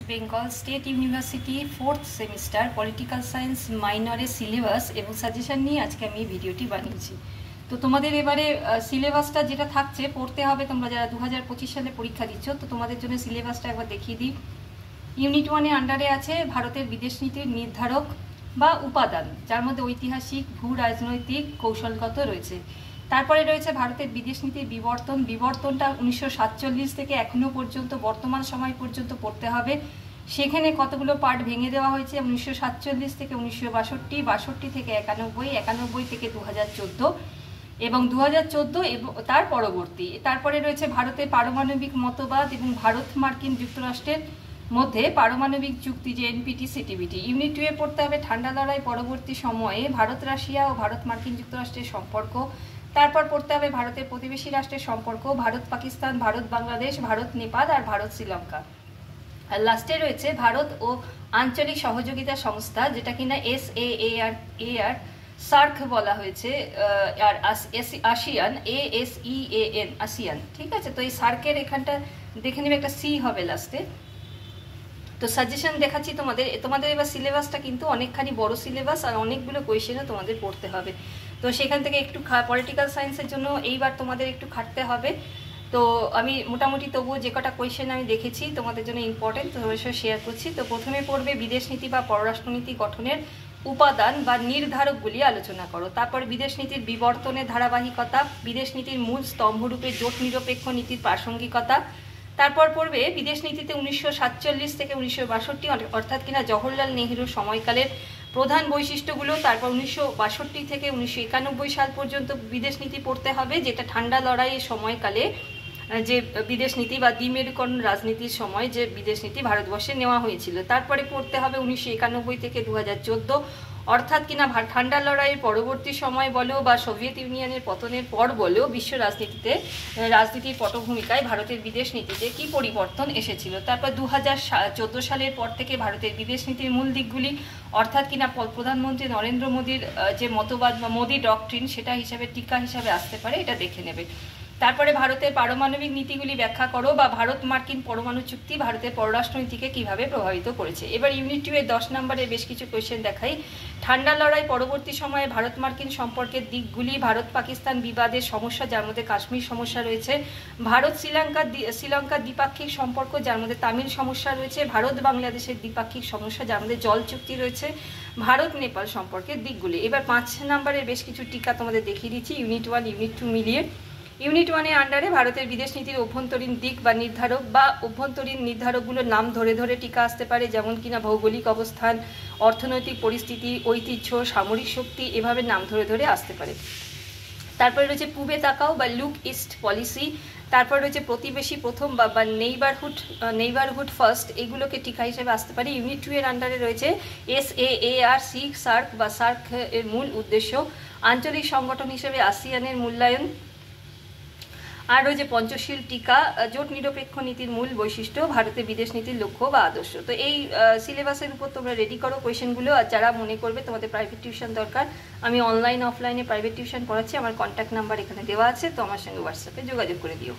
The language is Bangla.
Bengal state university 4th semester political science মাইনরের সিলেবাস এবং সাজেশন নিয়ে আজকে আমি এই ভিডিওটি বানিয়েছি। তো তোমাদের এবারে সিলেবাসটা যেটা থাকছে পড়তে হবে, তোমরা যারা 2025 সালে পরীক্ষা দিচ্ছ, তো তোমাদের জন্য সিলেবাসটা একবার দেখিয়ে দিই। ইউনিট 1 এর আন্ডারে আছে ভারতের বিদেশ নীতির নির্ধারক বা উপাদান, যার মধ্যে ঐতিহাসিক, ভূ রাজনৈতিক, কৌশলগত রয়েছে। তারপরে রয়েছে ভারতের বিদেশ নীতির বিবর্তনটা 1947 থেকে এখনো পর্যন্ত বর্তমান সময় পর্যন্ত পড়তে হবে। সেখানে কতগুলো পার্ট ভেঙে দেওয়া হয়েছে, 1947 থেকে 1962, 62 থেকে 91, 91 থেকে 2014 এবং 2014 এবং তার পরবর্তী। তারপরে রয়েছে ভারতের পারমাণবিক মতবাদ এবং ভারত মার্কিন যুক্তরাষ্ট্রের মধ্যে পারমাণবিক চুক্তি, যে এনপিটি সিটিবিটি। ইউনিট 2 এ পড়তে হবে ঠান্ডা লড়াই পরবর্তী সময়ে ভারত রাশিয়া ও ভারত মার্কিন যুক্তরাষ্ট্রের সম্পর্ক। তারপর পড়তে হবে ভারতের প্রতিবেশী রাষ্ট্রের সম্পর্ক, ভারত পাকিস্তান, ভারত বাংলাদেশ, ভারত নেপাল আর ভারত শ্রীলঙ্কা। আর লাস্টে রয়েছে ভারত ও আঞ্চলিক সহযোগিতা সংস্থা, যেটা কিনা SAAR সার্ক বলা হয়েছে, আর আসিয়ান ASEAN আসিয়ান। ঠিক আছে, তো এই সার্কের এখানটা দেখে নেবে একটা সি হবে লাস্টে। তো সাজেশন দেখাচ্ছি তোমাদের এবার সিলেবাসটা কিন্তু অনেকখানি বড় সিলেবাস আর অনেকগুলো কোয়েশ্চেনও তোমাদের পড়তে হবে। তো সেখান থেকে একটু পলিটিক্যাল সায়েন্সের জন্য এইবার তোমাদের একটু খাটতে হবে। তো আমি মোটামুটি তবুও যে কটা কোয়েশ্চেন আমি দেখেছি তোমাদের জন্য ইম্পর্টেন্ট, তোমাদের সাথে শেয়ার করছি। তো প্রথমে পড়বে বিদেশ নীতি বা পররাষ্ট্রনীতি গঠনের উপাদান বা নির্ধারকগুলি আলোচনা করো। তারপর বিদেশ নীতির বিবর্তনের ধারাবাহিকতা, বিদেশ নীতির মূল স্তম্ভরূপে জোট নিরপেক্ষ নীতির প্রাসঙ্গিকতা। তারপর পড়বে বিদেশ নীতিতে 1947 থেকে 1962 অর্থাৎ কিনা জওহরলাল নেহরুর সময়কালের প্রধান বৈশিষ্ট্যগুলো। তারপর 1962 থেকে 1991 সাল পর্যন্ত বিদেশ নীতি পড়তে হবে, যেটা ঠান্ডা লড়াইয়ের সময়কালে যে বিদেশ নীতি বা দ্বিমেরুকরণ রাজনীতির সময় যে বিদেশ নীতি ভারতবর্ষে নেওয়া হয়েছিল। তারপরে পড়তে হবে 1991 থেকে 2014 অর্থাৎ কিনা ঠান্ডা লড়াইয়ের পরবর্তী সময় বলো বা সোভিয়েত ইউনিয়নের পতনের পর বলেও বিশ্ব রাজনীতির পটভূমিকায় ভারতের বিদেশ নীতিতে কি পরিবর্তন এসেছিল। তারপর 2014 সালের পর থেকে ভারতের বিদেশ নীতির মূল দিকগুলি অর্থাৎ কিনা প্রধানমন্ত্রী নরেন্দ্র মোদীর যে মতবাদ বা মোদী ডক্ট্রিন, সেটা হিসাবে টিকা হিসাবে আসতে পারে, এটা দেখে নেবে। তারপরে ভারতের পারমাণবিক নীতিগুলি ব্যাখ্যা করো বা ভারত মার্কিন পরমাণু চুক্তি ভারতের পররাষ্ট্রনীতিকে কিভাবে প্রভাবিত করেছে। এবার ইউনিট 2 এর 10 নম্বরের বেশ কিছু কোয়েশ্চেন দেখাই। ঠান্ডা লড়াই পরবর্তী সময়ে ভারত মার্কিন সম্পর্কের দিকগুলি, ভারত পাকিস্তান বিবাদের সমস্যা, যার মধ্যে কাশ্মীর সমস্যা রয়েছে, ভারত শ্রীলঙ্কার দ্বিপাক্ষিক সম্পর্ক, যার মধ্যে তামিল সমস্যা রয়েছে, ভারত বাংলাদেশের দ্বিপাক্ষিক সমস্যা, যার মধ্যে জল চুক্তি রয়েছে, ভারত নেপাল সম্পর্কের দিকগুলি। এবার 5 নম্বরের বেশ কিছু টিকা তোমাদের দেখিয়ে দিচ্ছি ইউনিট 1 ইউনিট 2 মিলিয়ে। ইউনিট 1 এর আন্ডারে ভারতের বিদেশ নীতির অভ্যন্তরীণ দিক বা নির্ধারক বা অভ্যন্তরীণ নির্ধারকগুলোর নাম ধরে ধরে টিকা আসতে পারে, যেমন কিনা ভৌগোলিক অবস্থান, অর্থনৈতিক পরিস্থিতি, ঐতিহ্য, সামরিক শক্তি, এভাবে নাম ধরে ধরে আসতে পারে। তারপরে রয়েছে পূবে তাকাও বা লুক ইস্ট পলিসি। তারপর রয়েছে প্রতিবেশী প্রথম বা নেইবারহুড ফার্স্ট, এগুলোকে টিকা হিসেবে আসতে পারে। ইউনিট 2 এর আন্ডারে রয়েছে SAAR সার্ক বা সার্ক এর মূল উদ্দেশ্য, আঞ্চলিক সংগঠন হিসেবে আসিয়ানের মূল্যায়ন। আর রয়েছে পঞ্চশীল টিকা, জোট নিরপেক্ষ নীতির মূল বৈশিষ্ট্য, ভারতের বিদেশ নীতির লক্ষ্য বা আদর্শ। তো এই সিলেবাসের উপর তোমরা রেডি করো কোয়েশ্চেনগুলো। আর যারা মনে করবে তোমাদের প্রাইভেট টিউশন দরকার, আমি অনলাইন অফলাইনে প্রাইভেট টিউশন পড়াচ্ছি, আমার কন্ট্যাক্ট নাম্বার এখানে দেওয়া আছে, তো আমার সঙ্গে হোয়াটসঅ্যাপে যোগাযোগ করে দিও।